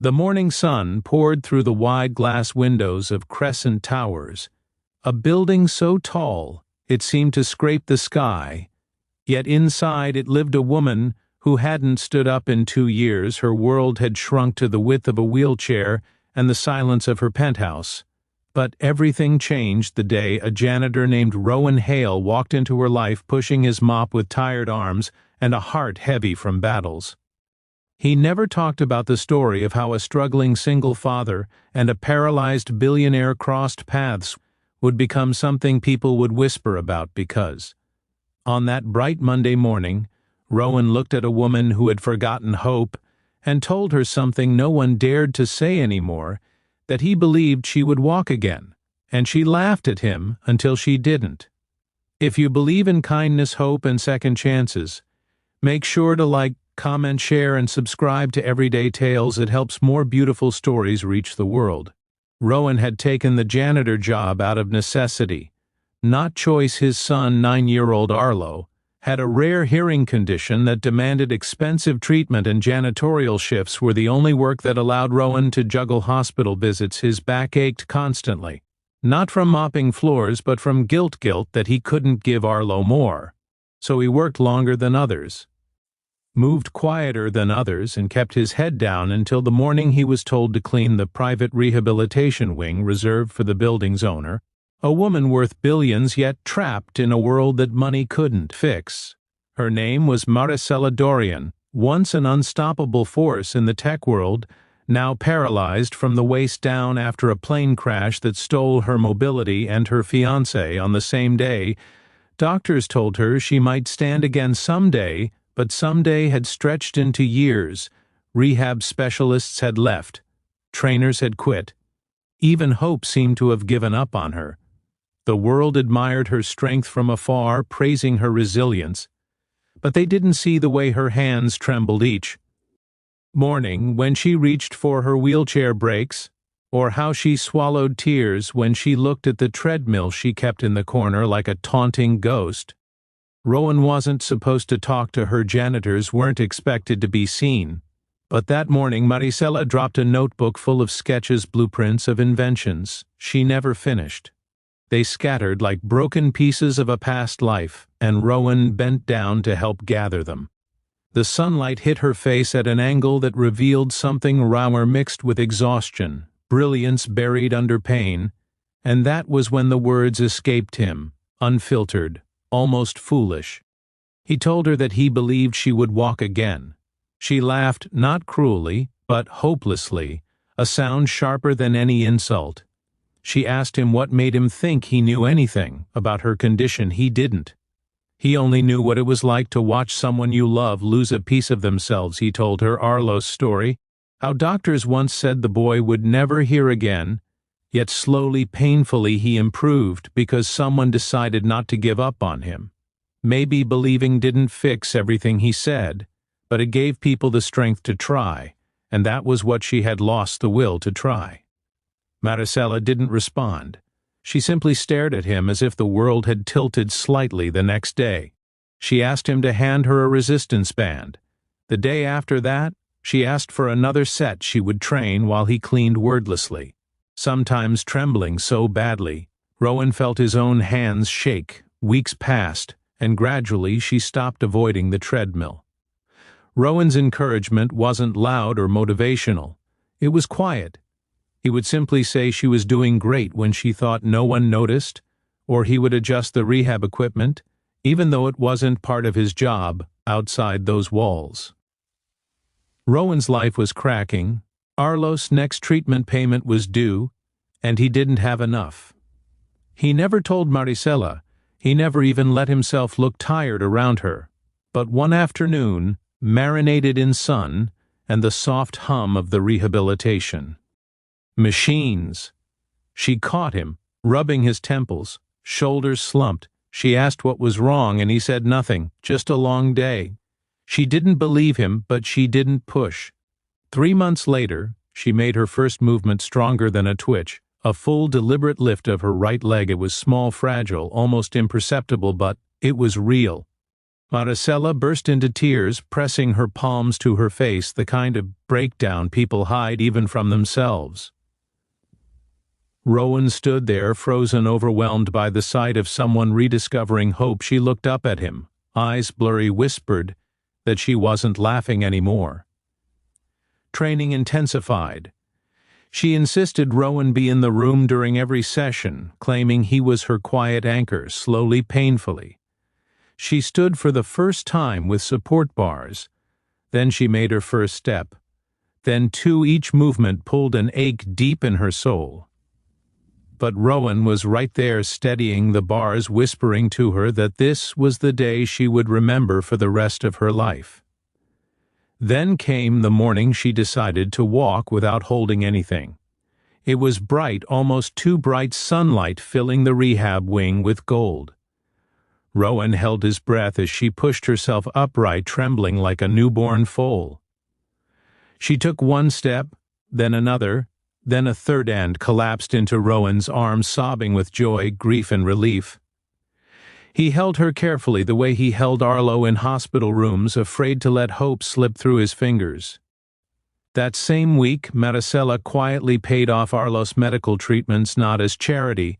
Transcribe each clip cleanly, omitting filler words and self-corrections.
The morning sun poured through the wide glass windows of Crescent Towers, a building so tall it seemed to scrape the sky, yet inside it lived a woman who hadn't stood up in 2 years. Her world had shrunk to the width of a wheelchair and the silence of her penthouse. But everything changed the day a janitor named Rowan Hale walked into her life, pushing his mop with tired arms and a heart heavy from battles. He never talked about the story of how a struggling single father and a paralyzed billionaire crossed paths would become something people would whisper about because, on that bright Monday morning, Rowan looked at a woman who had forgotten hope and told her something no one dared to say anymore, that he believed she would walk again, and she laughed at him until she didn't. If you believe in kindness, hope, and second chances, make sure to like, comment, share, and subscribe to Everyday Tales. It helps more beautiful stories reach the world. Rowan had taken the janitor job out of necessity, not choice. His son, 9-year-old Arlo, had a rare hearing condition that demanded expensive treatment, and janitorial shifts were the only work that allowed Rowan to juggle hospital visits. His back ached constantly, not from mopping floors but from guilt that he couldn't give Arlo more. So he worked longer than others, moved quieter than others, and kept his head down until the morning he was told to clean the private rehabilitation wing reserved for the building's owner, a woman worth billions yet trapped in a world that money couldn't fix. Her name was Maricela Dorian, once an unstoppable force in the tech world, now paralyzed from the waist down after a plane crash that stole her mobility and her fiancé on the same day. Doctors told her she might stand again someday, but someday had stretched into years. Rehab specialists had left. Trainers had quit. Even hope seemed to have given up on her. The world admired her strength from afar, praising her resilience, but they didn't see the way her hands trembled each morning when she reached for her wheelchair brakes, or how she swallowed tears when she looked at the treadmill she kept in the corner like a taunting ghost. Rowan wasn't supposed to talk to her. Janitors weren't expected to be seen. But that morning Maricela dropped a notebook full of sketches, blueprints of inventions she never finished. They scattered like broken pieces of a past life, and Rowan bent down to help gather them. The sunlight hit her face at an angle that revealed something rawer mixed with exhaustion, brilliance buried under pain, and that was when the words escaped him, unfiltered, almost foolish. He told her that he believed she would walk again. She laughed, not cruelly, but hopelessly, a sound sharper than any insult. She asked him what made him think he knew anything about her condition. He didn't. He only knew what it was like to watch someone you love lose a piece of themselves. He told her Arlo's story, how doctors once said the boy would never hear again, yet slowly, painfully he improved because someone decided not to give up on him. Maybe believing didn't fix everything he said, but it gave people the strength to try, and that was what she had lost, the will to try. Maricela didn't respond. She simply stared at him as if the world had tilted slightly. The next day, she asked him to hand her a resistance band. The day after that, she asked for another set. She would train while he cleaned wordlessly, sometimes trembling so badly Rowan felt his own hands shake. Weeks passed, and gradually she stopped avoiding the treadmill. Rowan's encouragement wasn't loud or motivational. It was quiet. He would simply say she was doing great when she thought no one noticed, or he would adjust the rehab equipment, even though it wasn't part of his job outside those walls. Rowan's life was cracking. Arlo's next treatment payment was due, and he didn't have enough. He never told Maricela. He never even let himself look tired around her. But one afternoon, marinated in sun and the soft hum of the rehabilitation machines, she caught him, rubbing his temples, shoulders slumped. She asked what was wrong, and he said nothing, just a long day. She didn't believe him, but she didn't push. 3 months later, she made her first movement stronger than a twitch, a full, deliberate lift of her right leg. It was small, fragile, almost imperceptible, but it was real. Maricela burst into tears, pressing her palms to her face, the kind of breakdown people hide even from themselves. Rowan stood there, frozen, overwhelmed by the sight of someone rediscovering hope. She looked up at him, eyes blurry, whispered that she wasn't laughing anymore. Training intensified. She insisted Rowan be in the room during every session, claiming he was her quiet anchor, slowly, painfully. She stood for the first time with support bars. Then she made her first step. Then two. Each movement pulled an ache deep in her soul. But Rowan was right there, steadying the bars, whispering to her that this was the day she would remember for the rest of her life. Then came the morning she decided to walk without holding anything. It was bright, almost too bright, sunlight filling the rehab wing with gold. Rowan held his breath as she pushed herself upright, trembling like a newborn foal. She took one step, then another, then a third, and collapsed into Rowan's arms, sobbing with joy, grief, and relief. He held her carefully, the way he held Arlo in hospital rooms, afraid to let hope slip through his fingers. That same week, Maricela quietly paid off Arlo's medical treatments, not as charity,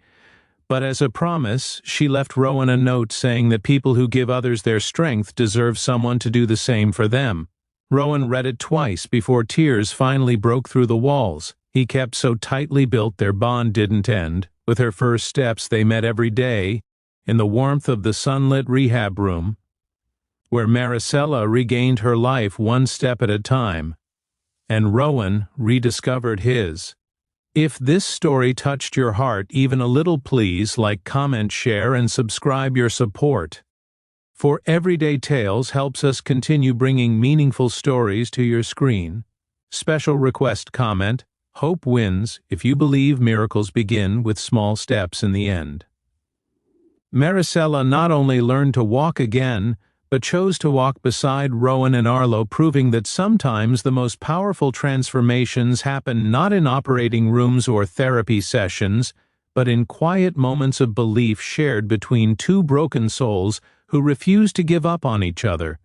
but as a promise. She left Rowan a note saying that people who give others their strength deserve someone to do the same for them. Rowan read it twice before tears finally broke through the walls. He kept so tightly built their bond didn't end. With her first steps, they met every day in the warmth of the sunlit rehab room, where Maricela regained her life one step at a time, and Rowan rediscovered his. If this story touched your heart even a little, please like, comment, share, and subscribe. Your support for Everyday Tales helps us continue bringing meaningful stories to your screen. Special request comment: hope wins if you believe miracles begin with small steps in the end. Maricela not only learned to walk again, but chose to walk beside Rowan and Arlo, proving that sometimes the most powerful transformations happen not in operating rooms or therapy sessions, but in quiet moments of belief shared between two broken souls who refuse to give up on each other.